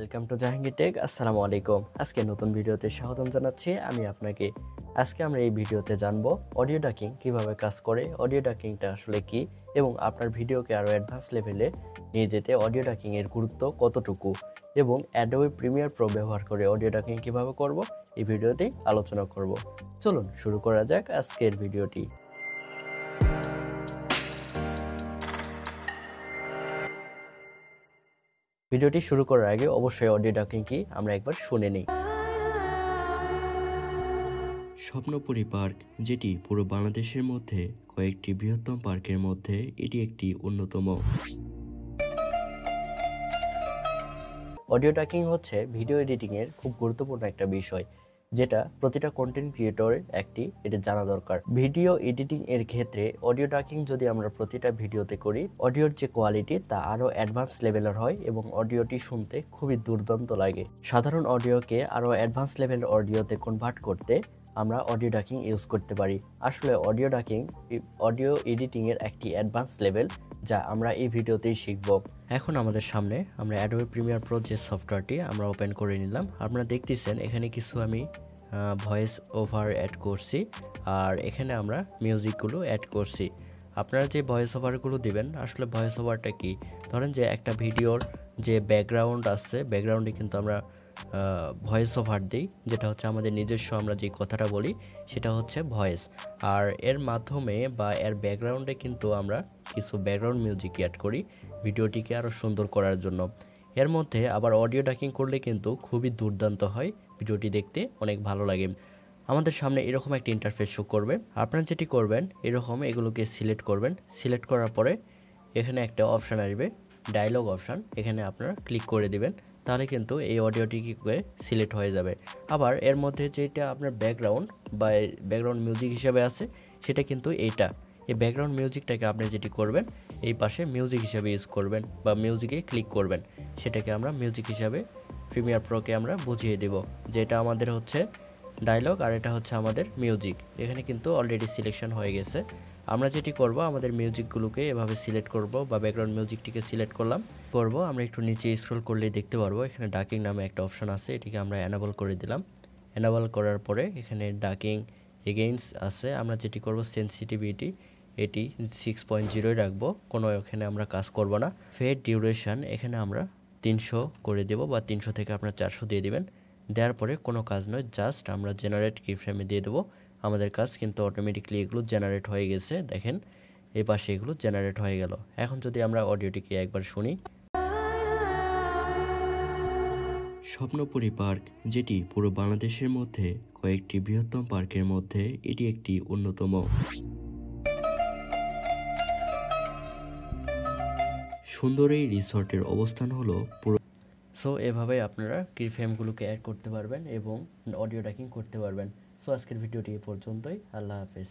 Welcome to Jahangir take. আসসালামু আলাইকুম। আজকে নতুন ভিডিওতে স্বাগতম জানাচ্ছি আমি আপনাকে। আজকে আমরা এই ভিডিওতে জানবো অডিও ডাকিং কিভাবে কাজ করে, অডিও ডাকিংটা আসলে কি এবং আপনার ভিডিওকে আরও অ্যাডভান্স লেভেলে নিয়ে যেতে অডিও ডাকিং এর গুরুত্ব কতটুকু এবং অ্যাডোবি প্রিমিয়ার প্রো ব্যবহার করে অডিও ডাকিং কিভাবে করব এই ভিডিওতেই আলোচনা করব। চলুন শুরু করা যাক আজকের ভিডিওটি। ভিডিওটি শুরু করার আগে অবশ্যই অডিও ডাকিং কি আমরা একবার শুনে নিই। স্বপ্নপুরী পার্ক, যেটি পুরো বাংলাদেশের মধ্যে কয়েকটি বৃহত্তম পার্কের মধ্যে এটি একটি অন্যতম। অডিও ডাকিং হচ্ছে ভিডিও এডিটিং এর খুব গুরুত্বপূর্ণ একটা বিষয়, যেটা প্রতিটা কন্টেন্ট ক্রিয়েটরের এটা জানা দরকার। ভিডিও এডিটিং এর ক্ষেত্রে অডিও ডাকিং যদি আমরা প্রতিটা ভিডিওতে করি, অডিওর যে কোয়ালিটি তা আরো অ্যাডভান্স লেভেলের হয় এবং অডিওটি শুনতে খুবই দুর্দান্ত লাগে। সাধারণ অডিওকে আরো অ্যাডভান্স লেভেলের অডিওতে কনভার্ট করতে আমরা অডিও ডাকিং ইউজ করতে পারি। আসলে অডিও এডিটিং এর একটি অ্যাডভান্স লেভেল, যা আমরা এই ভিডিওতেই শিখব। এখন আমাদের সামনে আমরা অ্যাডোবি প্রিমিয়ার প্রো যে সফটওয়্যারটি আমরা ওপেন করে নিলাম। আপনারা দেখতেছেন এখানে কিছু আমি ভয়েস ওভার অ্যাড করছি, আর এখানে আমরা মিউজিকগুলো অ্যাড করছি। আপনারা যে ভয়েস ওভারগুলো দিবেন, আসলে ভয়েস ওভারটা কি, ধরেন যে একটা ভিডিওর যে ব্যাকগ্রাউন্ড আছে, ব্যাকগ্রাউন্ডে কিন্তু আমরা ভয়েস ওভার দিই, যেটা হচ্ছে আমাদের নিজস্ব আমরা যে কথাটা বলি সেটা হচ্ছে ভয়েস। আর এর মাধ্যমে বা এর ব্যাকগ্রাউন্ডে কিন্তু আমরা কিছু ব্যাকগ্রাউন্ড মিউজিক অ্যাড করি ভিডিওটিকে আরও সুন্দর করার জন্য। এর মধ্যে আবার অডিও ডাকিং করলে কিন্তু খুবই দুর্দান্ত হয়, ভিডিওটি দেখতে অনেক ভালো লাগে। আমাদের সামনে এরকম একটা ইন্টারফেস শো করবে। আপনারা যেটি করবেন, এরকম এগুলোকে সিলেক্ট করবেন। সিলেক্ট করার পরে এখানে একটা অপশান আসবে, ডায়লগ অপশান, এখানে আপনারা ক্লিক করে দিবেন। তাহলে কিন্তু এই অডিওটি কি করে সিলেক্ট হয়ে যাবে। আবার এর মধ্যে যেটা আপনার ব্যাকগ্রাউন্ড বা ব্যাকগ্রাউন্ড মিউজিক হিসাবে আছে, সেটা কিন্তু এইটা। এই ব্যাকগ্রাউন্ড মিউজিকটাকে আপনি যেটি করবেন, এই পাশে মিউজিক হিসাবে ইউজ করবেন বা মিউজিকে ক্লিক করবেন। সেটাকে আমরা মিউজিক হিসাবে প্রিমিয়ার প্রোকে আমরা বুঝিয়ে দেব, যেটা আমাদের হচ্ছে ডায়লগ আর এটা হচ্ছে আমাদের মিউজিক। এখানে কিন্তু অলরেডি সিলেকশন হয়ে গেছে। আমরা যেটি করব, আমাদের মিউজিকগুলোকে এভাবে সিলেক্ট করব বা ব্যাকগ্রাউন্ড মিউজিকটিকে সিলেক্ট করব। আমরা একটু নিচে স্ক্রল করলেই দেখতে পারবো এখানে ডাকিং নামে একটা অপশন আছে, এটিকে আমরা এনাবল করে দিলাম। এনাবল করার পরে এখানে ডাকিং এগেইনস্ট আছে। আমরা যেটি করব, সেন্সিটিভিটি এটি 6.0 রাখবো, কোনো এখানে আমরা কাজ করব না। ফেড ডিউরেশন এখানে আমরা 300 করে দেব বা 300 থেকে আপনার 400 দিয়ে দিবেন। দেওয়ার পরে কোনো কাজ নয়, জাস্ট আমরা জেনারেট কি ফ্রেমে দিয়ে দেবো। আমাদের কাজ কিন্তু অটোমেটিকলি এগুলো জেনারেট হয়ে গেছে। দেখেন এই পাশে এগুলো জেনারেট হয়ে গেল। এখন যদি আমরা অডিওটিকে একবার শুনি। স্বপ্নপুরী পার্ক, যেটি পুরো বাংলাদেশের মধ্যে কয়েকটি বৃহত্তম পার্কের মধ্যে এটি একটি অন্যতম। সুন্দর এই রিসর্টের অবস্থান হলো পুরো। সো এভাবে আপনারা কি ফ্রেমগুলোকে অ্যাড করতে পারবেন এবং অডিও ডাকিং করতে পারবেন। সো আজকের ভিডিওটি এ পর্যন্তই। আল্লাহ হাফেজ।